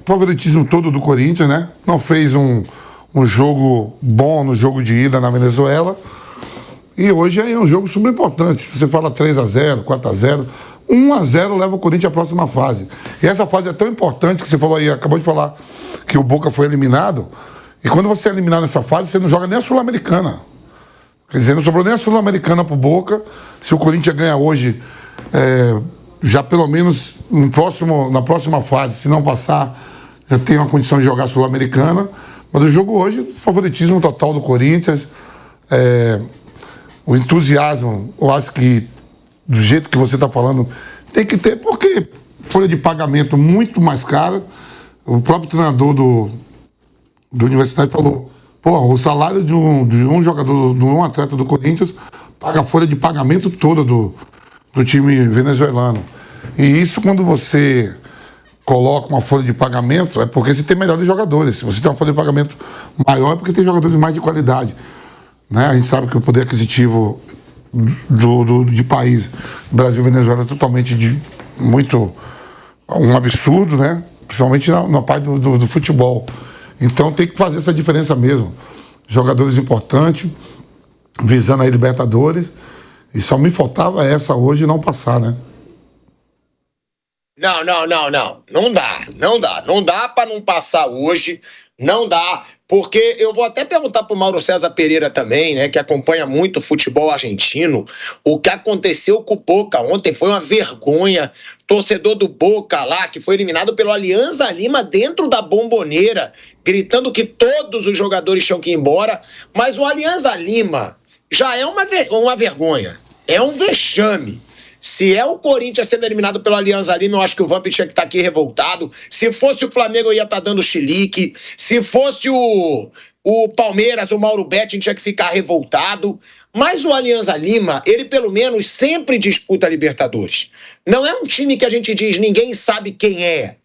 favoritismo todo do Corinthians, né? Não fez um jogo bom no jogo de ida na Venezuela. E hoje é um jogo super importante. Você fala 3-0, 4-0, 1-0 leva o Corinthians à próxima fase. E essa fase é tão importante que você falou aí, acabou de falar que o Boca foi eliminado. E quando você é eliminado nessa fase, você não joga nem a Sul-Americana. Quer dizer, não sobrou nem a Sul-Americana pro Boca. Se o Corinthians ganhar hoje, já pelo menos na próxima fase, se não passar, já tem uma condição de jogar a Sul-Americana. Mas o jogo hoje, favoritismo total do Corinthians. O entusiasmo, eu acho que do jeito que você está falando, tem que ter, porque folha de pagamento muito mais cara. O próprio treinador do Universidade falou, o salário de um jogador, de um atleta do Corinthians, paga a folha de pagamento toda do time venezuelano. E isso, quando você coloca uma folha de pagamento, é porque você tem melhores jogadores. Se você tem uma folha de pagamento maior, é porque tem jogadores mais de qualidade. Né? A gente sabe que o poder aquisitivo de país, Brasil e Venezuela, é totalmente um absurdo, né? Principalmente na parte do futebol. Então tem que fazer essa diferença mesmo. Jogadores importantes, visando aí Libertadores, e só me faltava essa hoje não passar, né? Não. Não dá para não passar hoje. Não dá, porque eu vou até perguntar pro Mauro César Pereira também, né, que acompanha muito o futebol argentino, o que aconteceu com o Boca ontem foi uma vergonha. Torcedor do Boca lá, que foi eliminado pelo Alianza Lima dentro da Bombonera, gritando que todos os jogadores tinham que ir embora, mas o Alianza Lima já é uma vergonha, é um vexame. Se é o Corinthians sendo eliminado pelo Alianza Lima, eu acho que o Vamp tinha que estar aqui revoltado. Se fosse o Flamengo, eu ia estar dando chilique. Se fosse o Palmeiras, o Mauro Betting tinha que ficar revoltado. Mas o Alianza Lima, ele pelo menos sempre disputa a Libertadores. Não é um time que a gente diz, ninguém sabe quem é.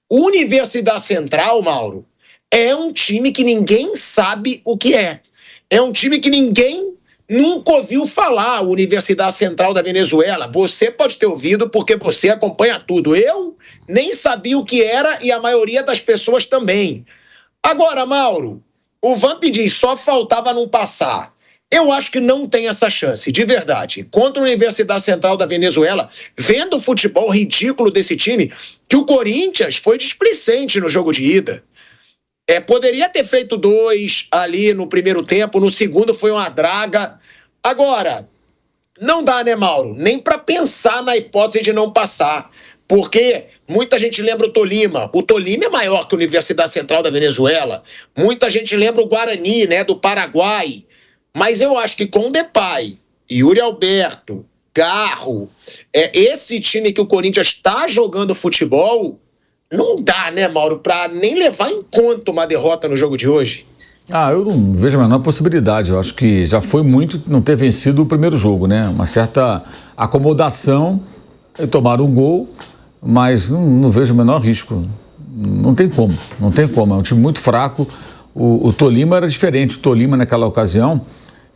O Universidade Central, Mauro, é um time que ninguém sabe o que é. É um time que ninguém nunca ouviu falar, Universidade Central da Venezuela. Você pode ter ouvido porque você acompanha tudo. Eu nem sabia o que era e a maioria das pessoas também. Agora, Mauro, o Vamp diz, só faltava não passar. Eu acho que não tem essa chance, de verdade. Contra a Universidade Central da Venezuela, vendo o futebol ridículo desse time, que o Corinthians foi displicente no jogo de ida. Poderia ter feito 2 ali no primeiro tempo, no segundo foi uma draga. Agora, não dá, né, Mauro? Nem para pensar na hipótese de não passar. Porque muita gente lembra o Tolima. O Tolima é maior que a Universidade Central da Venezuela. Muita gente lembra o Guarani, né, do Paraguai. Mas eu acho que com o Depay, Yuri Alberto, Garro, esse time que o Corinthians está jogando futebol, não dá, né, Mauro, para nem levar em conta uma derrota no jogo de hoje. Eu não vejo a menor possibilidade. Eu acho que já foi muito não ter vencido o primeiro jogo, né? Uma certa acomodação, tomaram um gol, mas não vejo o menor risco. Não tem como. É um time muito fraco. O Tolima era diferente. O Tolima, naquela ocasião,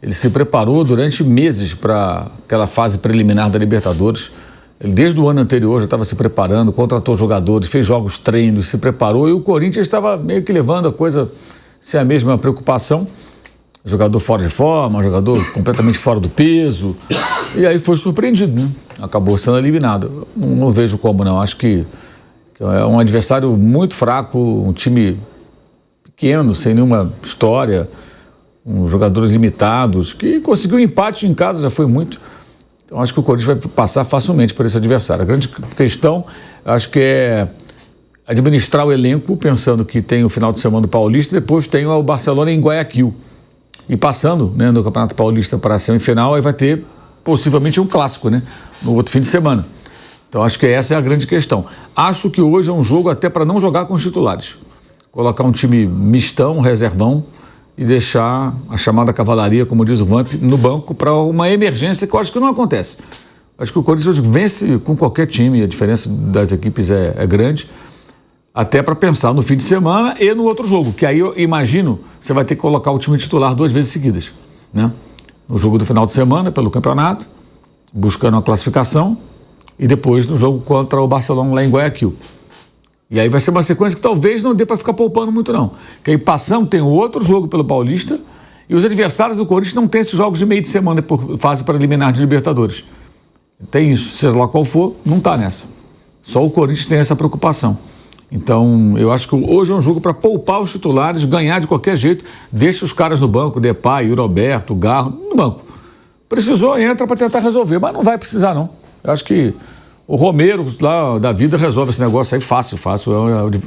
ele se preparou durante meses para aquela fase preliminar da Libertadores. Ele, desde o ano anterior, já estava se preparando, contratou jogadores, fez jogos treinos, se preparou, e o Corinthians estava meio que levando a coisa sem a mesma preocupação. Jogador fora de forma, jogador completamente fora do peso, e aí foi surpreendido, né? Acabou sendo eliminado. Não vejo como, não. Acho que é um adversário muito fraco, um time pequeno, sem nenhuma história, com jogadores limitados, que conseguiu um empate em casa, já foi muito. Então acho que o Corinthians vai passar facilmente por esse adversário. A grande questão, acho que é administrar o elenco, pensando que tem o final de semana do Paulista, e depois tem o Barcelona em Guayaquil. E passando, né, no Campeonato Paulista para a semifinal, aí vai ter possivelmente um clássico, né, no outro fim de semana. Então acho que essa é a grande questão. Acho que hoje é um jogo até para não jogar com os titulares. Colocar um time mistão, reservão, e deixar a chamada cavalaria, como diz o Vamp, no banco para uma emergência que eu acho que não acontece. Acho que o Corinthians vence com qualquer time, a diferença das equipes é grande, até para pensar no fim de semana e no outro jogo, que aí eu imagino você vai ter que colocar o time titular 2 vezes seguidas, né? No jogo do final de semana, pelo campeonato, buscando a classificação, e depois no jogo contra o Barcelona lá em Guayaquil. E aí vai ser uma sequência que talvez não dê para ficar poupando muito, não. Porque aí passando, tem outro jogo pelo Paulista e os adversários do Corinthians não têm esses jogos de meio de semana por fase preliminar de Libertadores. Tem isso, seja lá qual for, não está nessa. Só o Corinthians tem essa preocupação. Então, eu acho que hoje é um jogo para poupar os titulares, ganhar de qualquer jeito, deixa os caras no banco, Depay, Roberto, Garro, no banco. Precisou, entra para tentar resolver, mas não vai precisar, não. Eu acho que o Romero lá da vida resolve esse negócio aí fácil.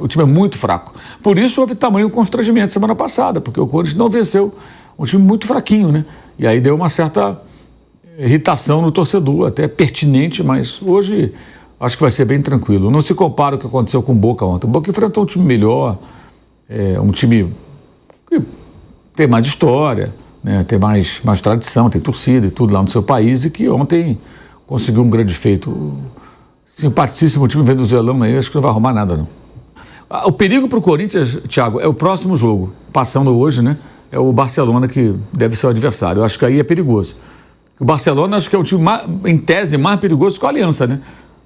O time é muito fraco. Por isso houve tamanho constrangimento semana passada, porque o Corinthians não venceu um time muito fraquinho, né? E aí deu uma certa irritação no torcedor, até pertinente, mas hoje acho que vai ser bem tranquilo. Não se compara o que aconteceu com o Boca ontem. O Boca enfrentou um time melhor, um time que tem mais história, né? Tem mais tradição, tem torcida e tudo lá no seu país, e que ontem conseguiu um grande feito. Simpaticíssimo time venezuelano aí, acho que não vai arrumar nada, não. O perigo para o Corinthians, Thiago, é o próximo jogo, passando hoje, né? É o Barcelona que deve ser o adversário. Eu acho que aí é perigoso. O Barcelona acho que é o time, em tese, mais perigoso que a Aliança, né?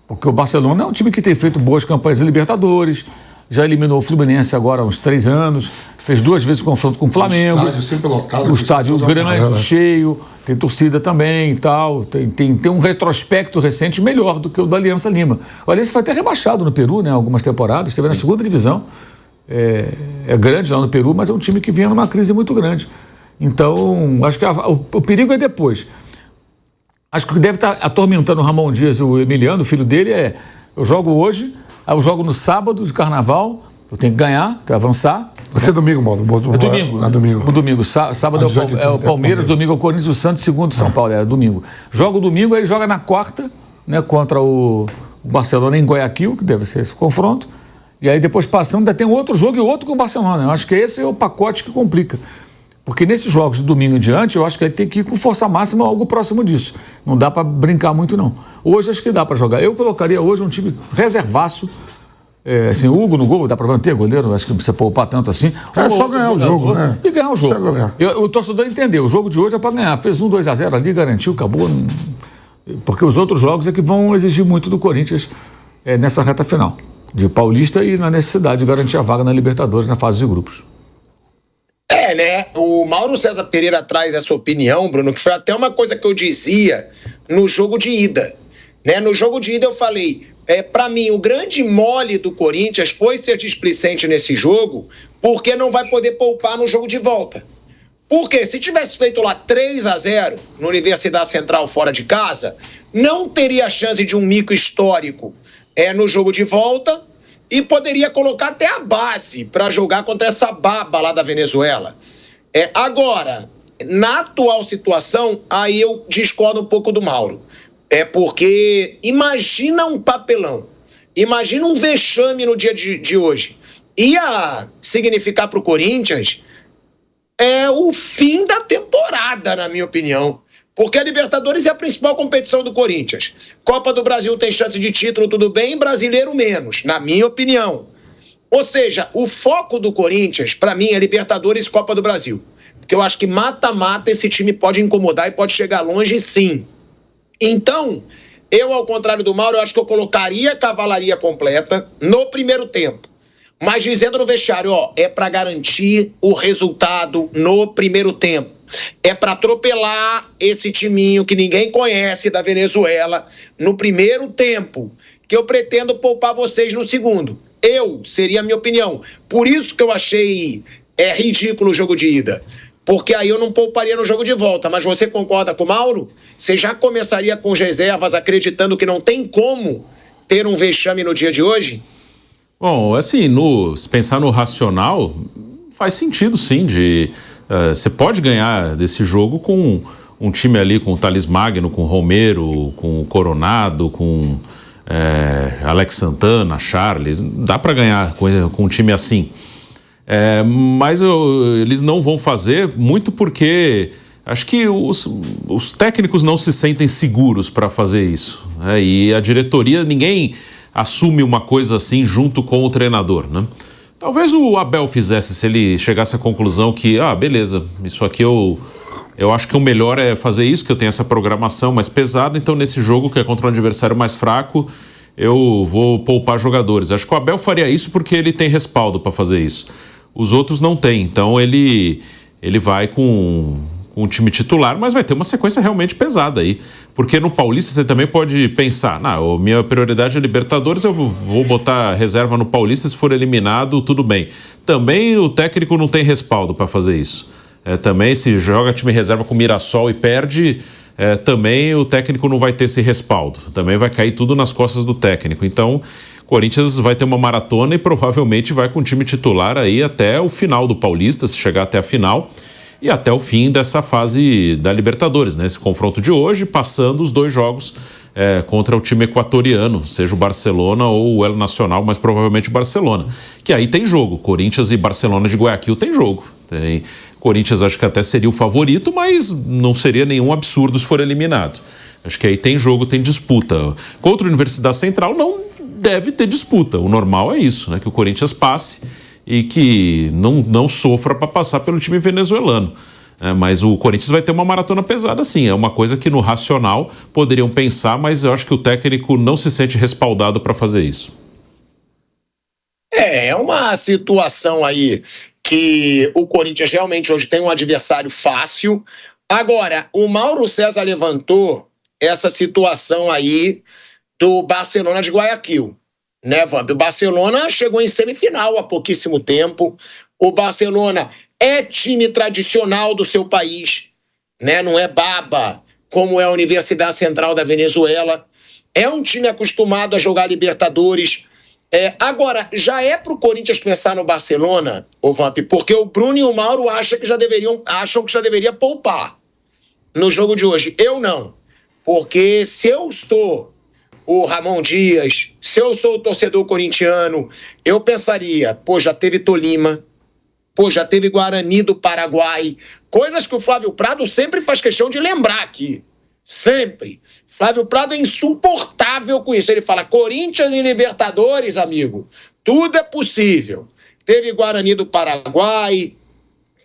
Porque o Barcelona é um time que tem feito boas campanhas em Libertadores, já eliminou o Fluminense agora há uns 3 anos, fez 2 vezes confronto com o Flamengo. O estádio sempre lotado. O estádio grande, cheio, tem torcida também e tal. Tem um retrospecto recente melhor do que o da Aliança Lima. O Aliança foi até rebaixado no Peru, né? Algumas temporadas, esteve na 2ª divisão. É grande lá no Peru, mas é um time que vinha numa crise muito grande. Então, acho que o perigo é depois. Acho que o que deve estar atormentando o Ramon Dias e o Emiliano, o filho dele, eu jogo hoje, aí eu jogo no sábado de carnaval, eu tenho que ganhar, tenho que avançar. Vai ser domingo, Mauro. É domingo. É domingo. Domingo. Sábado é o Palmeiras, domingo é o Corinthians, o Santos, segundo São Paulo, é domingo. Joga o domingo, aí joga na quarta, né, contra o Barcelona em Guayaquil, que deve ser esse confronto. E aí depois passando, ainda tem outro jogo e outro com o Barcelona. Eu acho que esse é o pacote que complica. Porque nesses jogos de domingo em diante, eu acho que ele tem que ir com força máxima algo próximo disso. Não dá para brincar muito, não. Hoje acho que dá para jogar. Eu colocaria hoje um time reservaço. Assim, o Hugo no gol, dá para manter goleiro? Acho que não precisa poupar tanto assim. É só ganhar o jogo, né? E ganhar o jogo. O torcedor entendeu. O jogo de hoje é para ganhar. Fez 2-0 ali, garantiu, acabou. Porque os outros jogos é que vão exigir muito do Corinthians nessa reta final. De Paulista e na necessidade de garantir a vaga na Libertadores na fase de grupos. Né? O Mauro César Pereira traz essa opinião, Bruno, que foi até uma coisa que eu dizia no jogo de ida. Né? No jogo de ida eu falei, para mim, o grande mole do Corinthians foi ser displicente nesse jogo, porque não vai poder poupar no jogo de volta. Porque se tivesse feito lá 3-0 no Universidade Central fora de casa, não teria chance de um mico histórico no jogo de volta, e poderia colocar até a base para jogar contra essa baba lá da Venezuela. Agora, na atual situação, aí eu discordo um pouco do Mauro. Porque imagina um papelão, imagina um vexame no dia de hoje. Ia significar para o Corinthians o fim da temporada, na minha opinião. Porque a Libertadores é a principal competição do Corinthians. Copa do Brasil tem chance de título, tudo bem, brasileiro menos, na minha opinião. Ou seja, o foco do Corinthians, para mim, é Libertadores e Copa do Brasil. Porque eu acho que mata-mata esse time pode incomodar e pode chegar longe, sim. Então, eu, ao contrário do Mauro, eu acho que eu colocaria a cavalaria completa no primeiro tempo. Mas dizendo no vestiário, é para garantir o resultado no primeiro tempo. É para atropelar esse timinho que ninguém conhece da Venezuela no primeiro tempo, que eu pretendo poupar vocês no segundo. Seria a minha opinião. Por isso que eu achei ridículo o jogo de ida. Porque aí eu não pouparia no jogo de volta. Mas você concorda com o Mauro? Você já começaria com reservas acreditando que não tem como ter um vexame no dia de hoje? Bom, assim, se pensar no racional, faz sentido sim você pode ganhar desse jogo com um time ali com o Thales Magno, com o Romero, com o Coronado, com Alex Santana, Charles. Dá para ganhar com um time assim. Mas eles não vão fazer muito porque acho que os técnicos não se sentem seguros para fazer isso. E a diretoria, ninguém assume uma coisa assim junto com o treinador, né? Talvez o Abel fizesse, se ele chegasse à conclusão que, beleza, isso aqui eu acho que o melhor é fazer isso, que eu tenho essa programação mais pesada, então nesse jogo que é contra um adversário mais fraco, eu vou poupar jogadores. Acho que o Abel faria isso porque ele tem respaldo para fazer isso. Os outros não têm, então ele vai com o time titular, mas vai ter uma sequência realmente pesada aí. Porque no Paulista você também pode pensar, minha prioridade é Libertadores, eu vou botar reserva no Paulista, se for eliminado, tudo bem. Também o técnico não tem respaldo para fazer isso. Também se joga time reserva com Mirassol e perde, também o técnico não vai ter esse respaldo. Também vai cair tudo nas costas do técnico. Então, o Corinthians vai ter uma maratona e provavelmente vai com o time titular aí até o final do Paulista, se chegar até a final, e até o fim dessa fase da Libertadores, né? Esse confronto de hoje, passando os 2 jogos contra o time equatoriano, seja o Barcelona ou o El Nacional, mas provavelmente o Barcelona. Que aí tem jogo, Corinthians e Barcelona de Guayaquil tem jogo. Corinthians acho que até seria o favorito, mas não seria nenhum absurdo se for eliminado. Acho que aí tem jogo, tem disputa. Contra a Universidade Central não deve ter disputa. O normal é isso, né? Que o Corinthians passe e que não sofra para passar pelo time venezuelano. Mas o Corinthians vai ter uma maratona pesada, sim. É uma coisa que no racional poderiam pensar, mas eu acho que o técnico não se sente respaldado para fazer isso. É uma situação aí que o Corinthians realmente hoje tem um adversário fácil. Agora, o Mauro César levantou essa situação aí do Barcelona de Guayaquil, né, Vamp? O Barcelona chegou em semifinal há pouquíssimo tempo. O Barcelona é time tradicional do seu país, né? Não é baba, como é a Universidade Central da Venezuela. É um time acostumado a jogar Libertadores. Agora, já é pro Corinthians pensar no Barcelona, ô Vamp, porque o Bruno e o Mauro acham que já deveria poupar no jogo de hoje. Eu não. Porque se eu sou o Ramon Dias, se eu sou o torcedor corintiano, eu pensaria, já teve Tolima, já teve Guarani do Paraguai, coisas que o Flávio Prado sempre faz questão de lembrar aqui. Sempre. Flávio Prado é insuportável com isso. Ele fala, Corinthians e Libertadores, amigo, tudo é possível. Teve Guarani do Paraguai,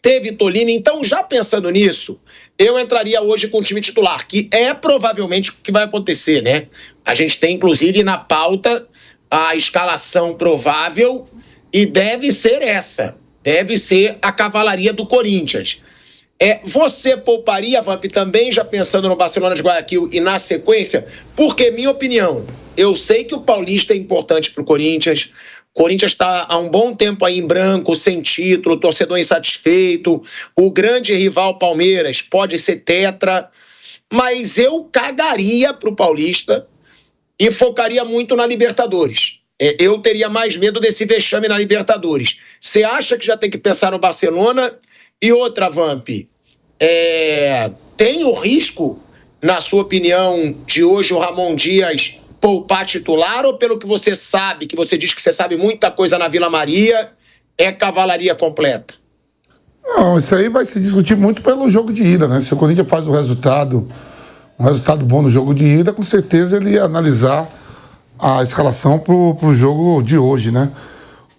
teve Tolima. Então, já pensando nisso, eu entraria hoje com o time titular, que é provavelmente o que vai acontecer, né? A gente tem, inclusive, na pauta a escalação provável e deve ser essa. Deve ser a cavalaria do Corinthians. Você pouparia, Vamp, também já pensando no Barcelona de Guayaquil e na sequência? Porque, minha opinião, eu sei que o Paulista é importante para o Corinthians. O Corinthians está há um bom tempo aí em branco, sem título, torcedor insatisfeito. O grande rival Palmeiras pode ser tetra. Mas eu cagaria para o Paulista e focaria muito na Libertadores. Eu teria mais medo desse vexame na Libertadores. Você acha que já tem que pensar no Barcelona? E outra, Vamp, tem o risco, na sua opinião, de hoje o Ramon Dias poupar titular, ou pelo que você sabe, que você diz que você sabe muita coisa na Vila Maria, é cavalaria completa? Não, isso aí vai se discutir muito pelo jogo de ida, né? Se o Corinthians faz um resultado bom no jogo de ida, com certeza ele ia analisar a escalação pro jogo de hoje, né?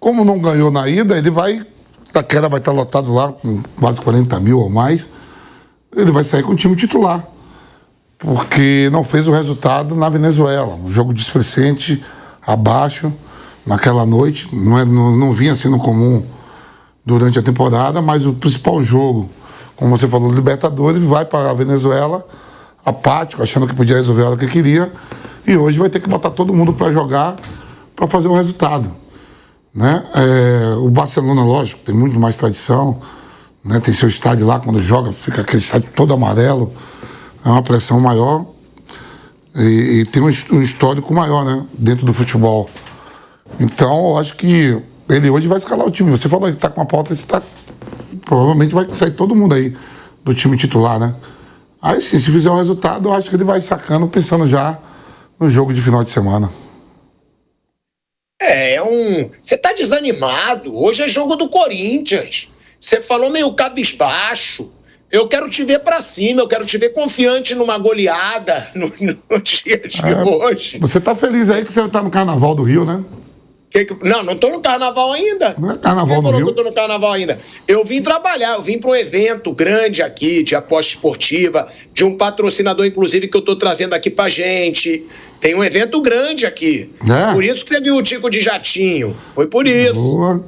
Como não ganhou na ida, ele vai... Taquera vai estar lotado lá com quase 40 mil ou mais. Ele vai sair com o time titular. Porque não fez o resultado na Venezuela. Um jogo displicente, abaixo, naquela noite. Não vinha sendo comum durante a temporada, mas o principal jogo, como você falou, Libertadores, vai para a Venezuela apático, achando que podia resolver a hora que queria. E hoje vai ter que botar todo mundo para jogar, para fazer o resultado. Né? O Barcelona, lógico, tem muito mais tradição, né? Tem seu estádio lá, quando joga, fica aquele estádio todo amarelo, é uma pressão maior e tem um histórico maior, né? Dentro do futebol. Então, eu acho que ele hoje vai escalar o time. Você falou que está com a pauta, provavelmente vai sair todo mundo aí do time titular, né? Aí sim, se fizer o resultado, eu acho que ele vai sacando, pensando já no jogo de final de semana. Você tá desanimado. Hoje é jogo do Corinthians. Você falou meio cabisbaixo. Eu quero te ver pra cima, eu quero te ver confiante numa goleada no dia de hoje. Você tá feliz aí que você tá no Carnaval do Rio, né? Não tô no carnaval ainda. Não é carnaval Quem no falou Rio? que eu tô no carnaval ainda? Eu vim trabalhar, eu vim para um evento grande aqui de aposta esportiva, de um patrocinador, inclusive, que eu tô trazendo aqui pra gente. Tem um evento grande aqui. É? Por isso que você viu o Tico de jatinho. Foi por isso. Boa.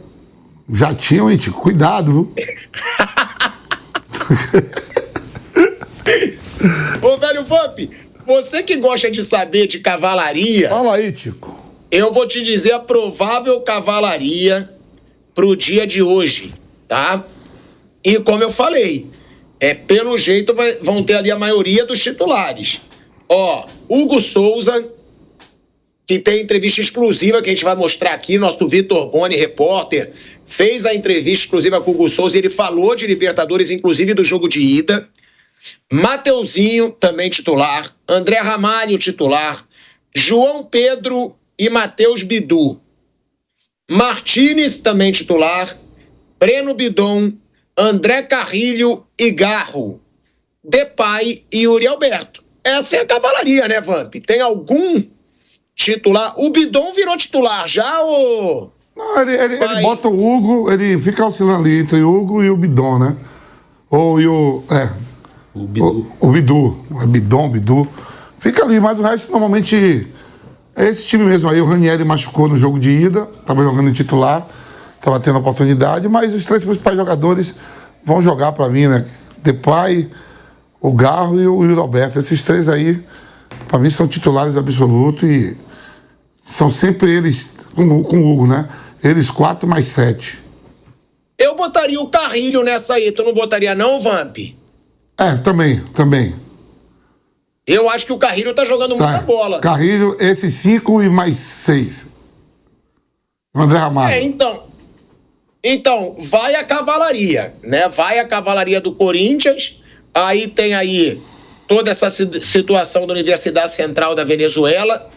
Jatinho, hein, Tico? Cuidado, viu? Ô, velho Vamp, você que gosta de saber de cavalaria, Fala aí, Tico. eu vou te dizer a provável cavalaria pro dia de hoje, tá? E como eu falei, pelo jeito vão ter ali a maioria dos titulares. Ó, Hugo Souza, que tem entrevista exclusiva que a gente vai mostrar aqui, nosso Vitor Boni, repórter, fez a entrevista exclusiva com o Hugo Souza e ele falou de Libertadores, inclusive do jogo de ida. Mateuzinho, também titular. André Ramalho, titular. João Pedro e Matheus Bidu. Martínez, também titular. Breno Bidon, André Carrilho e Garro. Depay e Yuri Alberto. Essa é a cavalaria, né, Vamp? Tem algum titular? O Bidon virou titular já, ou... Não, ele bota o Hugo, ele fica oscilando ali entre o Hugo e o Bidon, né? Ou e o... O Bidu. O Bidu. É Bidu. Fica ali, mas o resto normalmente é esse time mesmo. Aí o Ranieri machucou no jogo de ida, tava jogando em titular, tava tendo oportunidade, mas os três principais jogadores vão jogar pra mim, né? Depay, o Garro e o Yuri Alberto. Esses três aí, pra mim, são titulares absolutos e são sempre eles, com o Hugo, né? Eles 4 mais 7. Eu botaria o Carrilho nessa aí. Tu não botaria não, Vamp? Também. Eu acho que o Carrilho tá jogando muita bola. Carrilho, esses 5 e mais 6. O André Ramalho. Então, vai a cavalaria, né? Vai a cavalaria do Corinthians, aí tem aí toda essa situação da Universidade Central da Venezuela,